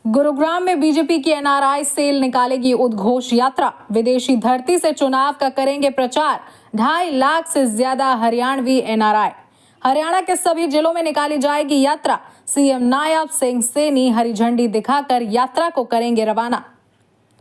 गुरुग्राम में बीजेपी की NRI cell निकालेगी उद्घोष यात्रा। विदेशी धरती से चुनाव का करेंगे प्रचार। 2.5 लाख से ज्यादा हरियाणवी एनआरआई। हरियाणा के सभी जिलों में निकाली जाएगी यात्रा। सीएम नायब सिंह सैनी हरी झंडी दिखाकर यात्रा को करेंगे रवाना।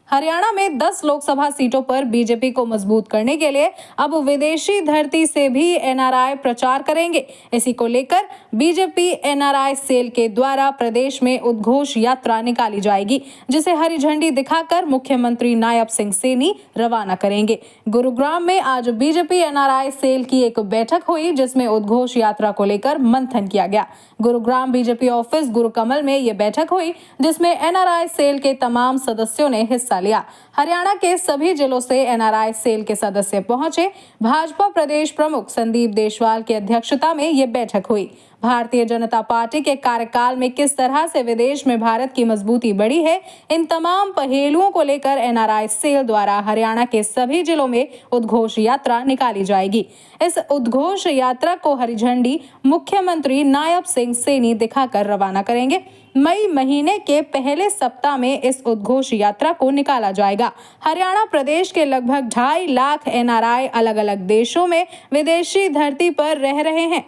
हरियाणा में 10 लोकसभा सीटों पर बीजेपी को मजबूत करने के लिए अब विदेशी धरती से भी एनआरआई प्रचार करेंगे। इसी को लेकर बीजेपी एनआरआई सेल के द्वारा प्रदेश में उद्घोष यात्रा निकाली जाएगी, जिसे हरी झंडी दिखाकर मुख्यमंत्री नायब सिंह सैनी रवाना करेंगे। गुरुग्राम में आज बीजेपी एनआरआई सेल की एक बैठक हुई, जिसमें उद्घोष यात्रा को लेकर मंथन किया गया। गुरुग्राम बीजेपी ऑफिस गुरुकमल में ये बैठक हुई, जिसमें एनआरआई सेल के तमाम सदस्यों ने हिस्सा लिया। हरियाणा के सभी जिलों से एनआरआई सेल के सदस्य पहुंचे। भाजपा प्रदेश प्रमुख संदीप देशवाल की अध्यक्षता में ये बैठक हुई। भारतीय जनता पार्टी के कार्यकाल में किस तरह से विदेश में भारत की मजबूती बढ़ी है, इन तमाम पहलुओं को लेकर एनआरआई सेल द्वारा हरियाणा के सभी जिलों में उद्घोष यात्रा निकाली जाएगी। इस उद्घोष यात्रा को हरी झंडी मुख्यमंत्री नायब सिंह सैनी दिखाकर रवाना करेंगे। मई महीने के पहले सप्ताह में इस उद्घोष यात्रा को निकाला जाएगा। हरियाणा प्रदेश के लगभग 2.5 लाख एनआरआई अलग अलग देशों में विदेशी धरती पर रह रहे हैं।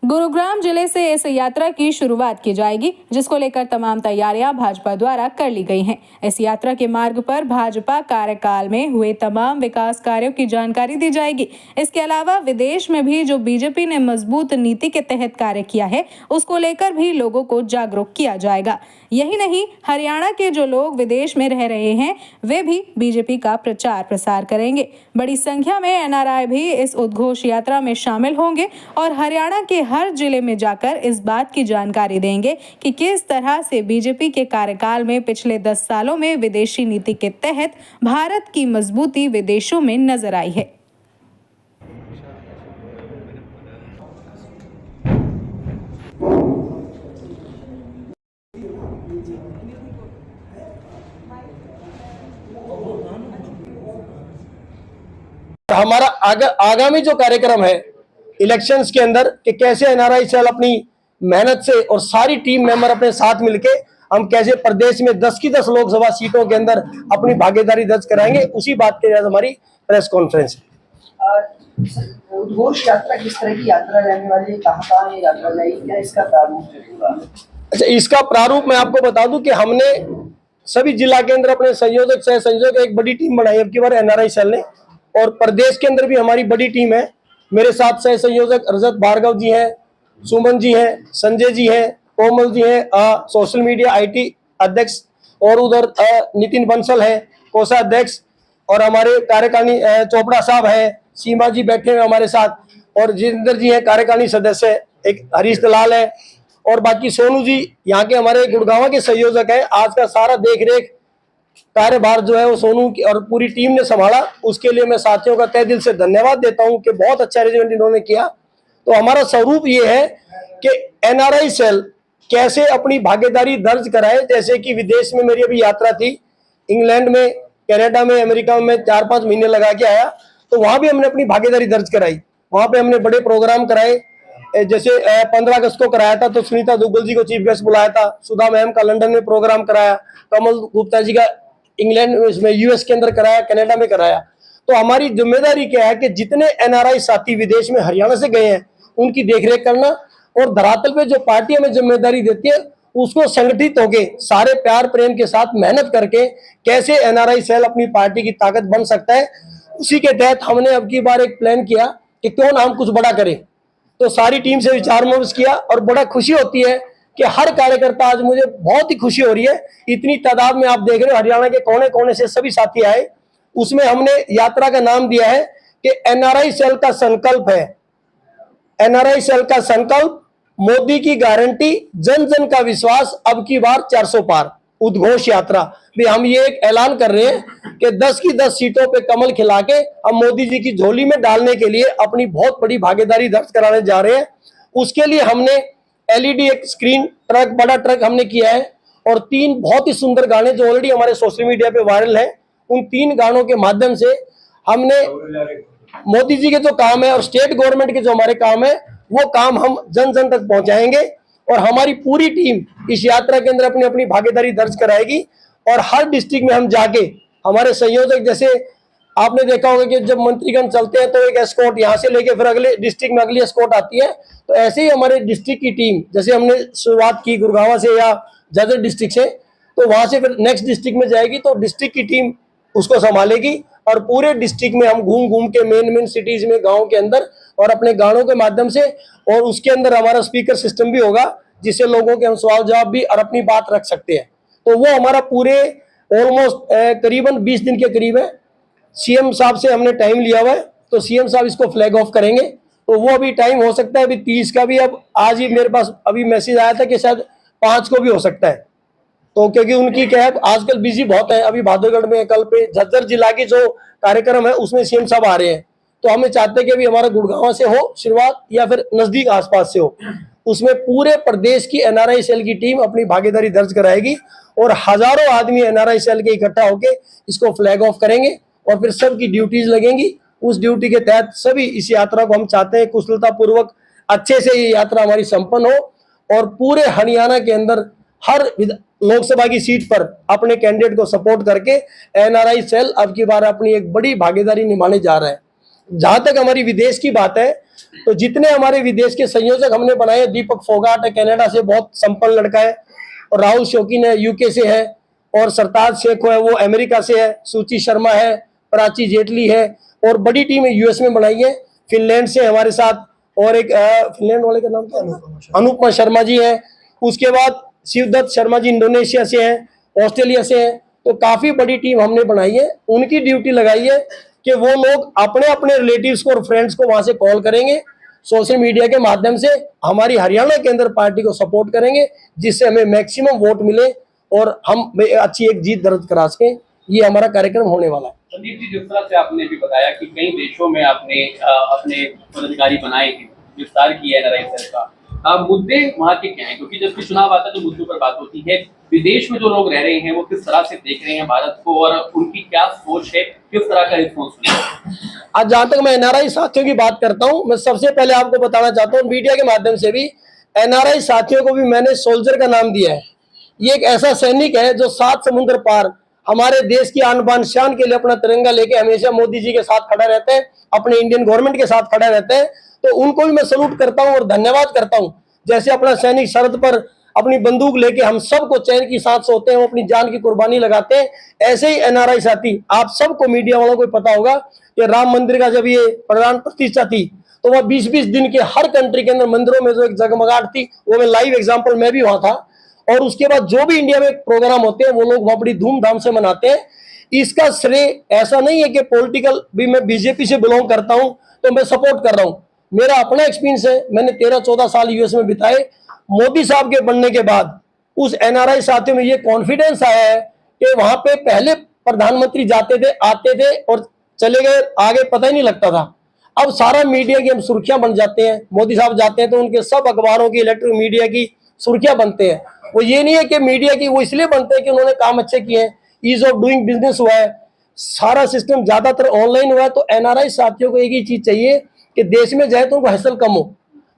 गुरुग्राम जिले से इस यात्रा की शुरुआत की जाएगी, जिसको लेकर तमाम तैयारियां भाजपा द्वारा कर ली गई हैं। इस यात्रा के मार्ग पर भाजपा कार्यकाल में हुए तमाम विकास कार्यों की जानकारी दी जाएगी। इसके अलावा विदेश में भी जो बीजेपी ने मजबूत नीति के तहत कार्य किया है, उसको लेकर भी लोगों को जागरूक किया जाएगा। यही नहीं, हरियाणा के जो लोग विदेश में रह रहे हैं, वे भी बीजेपी का प्रचार प्रसार करेंगे। बड़ी संख्या में एनआरआई भी इस उद्घोष यात्रा में शामिल होंगे और हरियाणा के हर जिले में जाकर इस बात की जानकारी देंगे कि किस तरह से बीजेपी के कार्यकाल में पिछले 10 सालों में विदेशी नीति के तहत भारत की मजबूती विदेशों में नजर आई है। हमारा आगामी जो कार्यक्रम है इलेक्शंस के अंदर कि कैसे एनआरआई सेल अपनी मेहनत से और सारी टीम मेंबर अपने साथ मिलके हम कैसे प्रदेश में 10 की 10 लोकसभा सीटों के अंदर अपनी भागीदारी दर्ज कराएंगे, उसी बात के लिए हमारी प्रेस कॉन्फ्रेंस है। उद्घोष यात्रा किस तरह की यात्रा रहने वाली है, कहाँ ये यात्रा जाएगी, क्या इसका प्रारूप है? अच्छा, इसका प्रारूप मैं आपको बता दूं कि हमने सभी जिला के अंदर अपने संयोजक सह संयोजक एक बड़ी टीम बनाई अब की बार एनआरआई सेल ने, और प्रदेश के अंदर भी हमारी बड़ी टीम है। मेरे साथ सह संयोजक रजत भार्गव जी हैं, सुमन जी हैं, संजय जी हैं, कोमल जी हैं, सोशल मीडिया आईटी अध्यक्ष, और उधर नितिन बंसल है कोषाध्यक्ष, और हमारे कार्यकारिणी चोपड़ा साहब है, सीमा जी बैठे हुए हमारे साथ, और जितेंद्र जी हैं कार्यकारिणी सदस्य, एक हरीश दलाल है, और बाकी सोनू जी यहाँ के हमारे गुड़गांव के संयोजक हैं। आज का सारा देख रेख कार्यभार जो है वो सोनू की और पूरी टीम ने संभाला। उसके लिए मैं साथियों का तहे दिल से धन्यवाद देता हूं कि बहुत अच्छा अरेंजमेंट इन्होंने किया। तो हमारा स्वरूप ये है कि एनआरआई सेल कैसे अपनी भागीदारी दर्ज कराए। जैसे कि विदेश में मेरी अभी यात्रा थी, इंग्लैंड में, कनाडा में, अमेरिका में 4-5 महीने लगा के आया, तो वहां भी हमने अपनी भागीदारी दर्ज कराई। वहां पे हमने बड़े प्रोग्राम कराए, जैसे 15 अगस्त को कराया था तो सुनीता दुग्गल जी को चीफ गेस्ट बुलाया था, सुधा मैम का लंदन में प्रोग्राम कराया, कमल गुप्ता जी का इंग्लैंड में यूएस के अंदर कराया, कनाडा में कराया। तो हमारी जिम्मेदारी क्या है कि जितने एनआरआई साथी विदेश में हरियाणा से गए हैं उनकी देखरेख करना, और धरातल पे जो पार्टी हमें जिम्मेदारी देती है उसको संगठित होके सारे प्यार प्रेम के साथ मेहनत करके कैसे एनआरआई सेल अपनी पार्टी की ताकत बन सकता है, उसी के तहत हमने अब की बार एक प्लान किया कि क्यों ना हम कुछ बड़ा करें। तो सारी टीम से विचार विमर्श किया और बड़ा खुशी होती है कि हर कार्यकर्ता, आज मुझे बहुत ही खुशी हो रही है, इतनी तादाद में आप देख रहे हो हरियाणा के कोने कोने से सभी साथी आए। उसमें हमने यात्रा का नाम दिया है कि एनआरआई सेल का संकल्प है। एनआरआई सेल का संकल्प, मोदी की गारंटी, जन जन का विश्वास, अब की बार 400 पार उद्घोष यात्रा भी हम ये एक ऐलान कर रहे हैं कि 10 की 10 सीटों पे कमल खिला के हम मोदी जी की झोली में डालने के लिए अपनी बहुत बड़ी भागीदारी दर्ज कराने जा रहे हैं। उसके लिए हमने एलईडी एक स्क्रीन ट्रक, बड़ा ट्रक हमने किया है, और 3 बहुत ही सुंदर गाने जो ऑलरेडी हमारे सोशल मीडिया पे वायरल है, उन 3 गानों के माध्यम से हमने मोदी जी के जो काम है और स्टेट गवर्नमेंट के जो हमारे काम है वो काम हम जन जन तक पहुंचाएंगे। और हमारी पूरी टीम इस यात्रा के अंदर अपनी अपनी भागीदारी दर्ज कराएगी। और हर डिस्ट्रिक्ट में हम जाके हमारे संयोजक, जैसे आपने देखा होगा कि जब मंत्रीगण चलते हैं तो एक एस्कॉर्ट यहाँ से लेके फिर अगले डिस्ट्रिक्ट में अगली एस्कॉर्ट आती है, तो ऐसे ही हमारे डिस्ट्रिक्ट की टीम, जैसे हमने शुरुआत की गुड़गांव से या जजर डिस्ट्रिक्ट से, तो वहां से फिर नेक्स्ट डिस्ट्रिक्ट में जाएगी, तो डिस्ट्रिक्ट की टीम उसको संभालेगी और पूरे डिस्ट्रिक्ट में हम घूम घूम के मेन सिटीज में, गाँव के अंदर और अपने गानों के माध्यम से, और उसके अंदर हमारा स्पीकर सिस्टम भी होगा जिससे लोगों के हम सवाल जवाब भी और अपनी बात रख सकते हैं। तो वो हमारा पूरे ऑलमोस्ट करीबन 20 दिन के करीब है। सीएम साहब से हमने टाइम लिया हुआ है, तो सीएम साहब इसको फ्लैग ऑफ करेंगे, तो वो अभी टाइम हो सकता है अभी 30 का भी, अब आज ही मेरे पास अभी मैसेज आया था कि शायद 5 को भी हो सकता है। तो क्योंकि उनकी क्या है आजकल बिजी बहुत है, अभी भादोगढ़ में, कल पे झज्जर जिला की जो कार्यक्रम है उसमें सीएम साहब आ रहे हैं, तो हमें चाहते हैं कि अभी हमारा गुड़गांव से हो शुरुआत या फिर नजदीक आसपास से हो, उसमें पूरे प्रदेश की एनआरआई सेल की टीम अपनी भागीदारी दर्ज कराएगी और हजारों आदमी एनआरआई सेल के इकट्ठा होकर इसको फ्लैग ऑफ करेंगे और फिर सबकी ड्यूटीज लगेंगी। उस ड्यूटी के तहत सभी इस यात्रा को हम चाहते हैं कुशलता पूर्वक अच्छे से ये यात्रा हमारी संपन्न हो और पूरे हरियाणा के अंदर हर लोकसभा की सीट पर अपने कैंडिडेट को सपोर्ट करके एनआरआई सेल अब की बार अपनी एक बड़ी भागीदारी निभाने जा रहा है। जहां तक हमारी विदेश की बात है, तो जितने हमारे विदेश के संयोजक हमने बनाए, दीपक फोगाट है कनाडा से, बहुत संपन्न लड़का है, और राहुल शौकीन है यूके से है, और सरताज शेख है वो अमेरिका से है, सूची शर्मा है, प्राची जेटली है, और बड़ी टीम है यूएस में बनाई है, फिनलैंड से हमारे साथ, और एक फिनलैंड वाले का नाम क्या है, अनुपमा शर्मा जी है, उसके बाद शिवदत्त शर्मा जी इंडोनेशिया से हैं, ऑस्ट्रेलिया से हैं। तो काफी बड़ी टीम हमने बनाई है, उनकी ड्यूटी लगाई है कि वो लोग अपने अपने रिलेटिव्स को और फ्रेंड्स को वहां से कॉल करेंगे, सोशल मीडिया के माध्यम से हमारी हरियाणा के अंदर पार्टी को सपोर्ट करेंगे, जिससे हमें मैक्सिमम वोट मिले और हम अच्छी एक जीत दर्ज करा सकें। ये हमारा कार्यक्रम होने वाला है। संदीप जी, जिस तरह से आपने भी बताया कि कई देशों में आपने अपने पदाधिकारी बनाए हैं, विस्तार किया है एनआरआई सेल का, मुद्दे वहाँ के क्या हैं? क्योंकि जब भी चुनाव आता है तो मुद्दों पर बात होती है। विदेश में जो लोग रह रहे हैं वो किस तरह से देख रहे हैं भारत को और उनकी क्या सोच है, किस तरह का रिस्पॉन्स मिला? आज जहां तक मैं एनआरआई साथियों की बात करता हूं, मैं सबसे पहले आपको बताना चाहता हूं, मीडिया के माध्यम से भी एनआरआई साथियों को भी मैंने सोल्जर का नाम दिया है। ये एक ऐसा सैनिक है जो 7 समुद्र पार हमारे देश की आन बान शान के लिए अपना तिरंगा लेके हमेशा मोदी जी के साथ खड़ा रहते हैं, अपने इंडियन गवर्नमेंट के साथ खड़ा रहते हैं। तो उनको भी मैं सलूट करता हूं और धन्यवाद करता हूं। जैसे अपना सैनिक सरहद पर अपनी बंदूक लेके हम सबको चैन की सांस सोते हैं, वो अपनी जान की कुर्बानी लगाते हैं, ऐसे ही एनआरआई साथी, आप सबको मीडिया वालों को पता होगा कि राम मंदिर का जब ये प्राण प्रतिष्ठा थी तो वह 20-20 दिन के हर कंट्री के अंदर मंदिरों में जो एक जगमगाहट थी, वो मैं लाइव एग्जाम्पल मैं भी वहां था। और उसके बाद जो भी इंडिया में प्रोग्राम होते हैं वो लोग वहां बड़ी धूमधाम से मनाते हैं। इसका श्रेय ऐसा नहीं है कि पॉलिटिकल भी मैं बीजेपी से बिलोंग करता हूं तो मैं सपोर्ट कर रहा हूं। मेरा अपना एक्सपीरियंस है, मैंने 13-14 साल यूएस में बिताए। मोदी साहब के बनने के बाद उस एनआरआई साथियों में ये कॉन्फिडेंस आया है कि वहां पे पहले प्रधानमंत्री जाते थे, आते थे और चले गए, आगे पता ही नहीं लगता था। अब सारा मीडिया की हम सुर्खियां बन जाते हैं। मोदी साहब जाते हैं तो उनके सब अखबारों की, इलेक्ट्रॉनिक मीडिया की सुर्खियां बनते हैं। वो ये नहीं है कि मीडिया की वो इसलिए बनते हैं कि उन्होंने काम अच्छे किए हैं, ईज ऑफ डूइंग बिजनेस हुआ है, सारा सिस्टम ज्यादातर ऑनलाइन हुआ है। तो एनआरआई साथियों को एक ही चीज चाहिए कि देश में जाए तो उनको हैसल कम हो।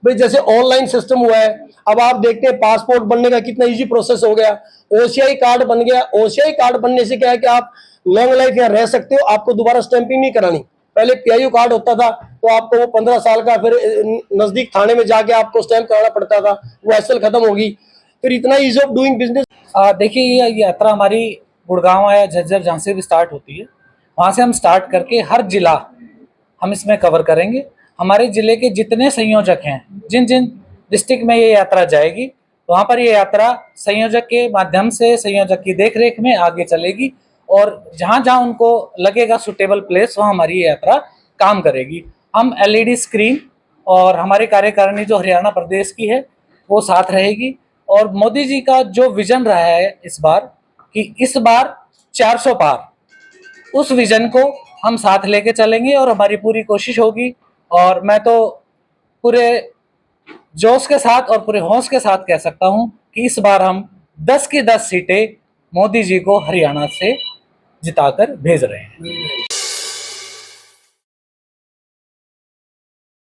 भाई जैसे ऑनलाइन सिस्टम हुआ है, अब आप देखते हैं पासपोर्ट बनने का कितना इजी प्रोसेस हो गया, ओसीआई कार्ड बन गया। ओसीआई कार्ड बनने से क्या है कि आप लॉन्ग लाइफ यहाँ रह सकते हो, आपको दोबारा स्टैंपिंग नहीं करानी। पहले पीआईयू कार्ड होता था तो आपको वो 15 साल का फिर नजदीक थाने में जाके आपको स्टैंप कराना पड़ता था, वो हैसल खत्म होगी। फिर इतना ईज ऑफ डूइंग बिजनेस। देखिए, ये यात्रा हमारी गुड़गांव या झज्जर जहाँ से भी स्टार्ट होती है, वहाँ से हम स्टार्ट करके हर जिला हम इसमें कवर करेंगे। हमारे ज़िले के जितने संयोजक हैं, जिन जिन डिस्ट्रिक्ट में ये यात्रा जाएगी, वहाँ पर ये यात्रा संयोजक के माध्यम से, संयोजक की देखरेख में आगे चलेगी और जहाँ जहाँ उनको लगेगा सुटेबल प्लेस, वहाँ हमारी ये यात्रा काम करेगी। हम एलईडी स्क्रीन और हमारी कार्यकारिणी जो हरियाणा प्रदेश की है वो साथ रहेगी। और मोदी जी का जो विजन रहा है इस बार, कि इस बार 400 पार, उस विजन को हम साथ लेके चलेंगे और हमारी पूरी कोशिश होगी। और मैं तो पूरे जोश के साथ और पूरे होश के साथ कह सकता हूं कि इस बार हम 10 की 10 सीटें मोदी जी को हरियाणा से जिताकर भेज रहे हैं।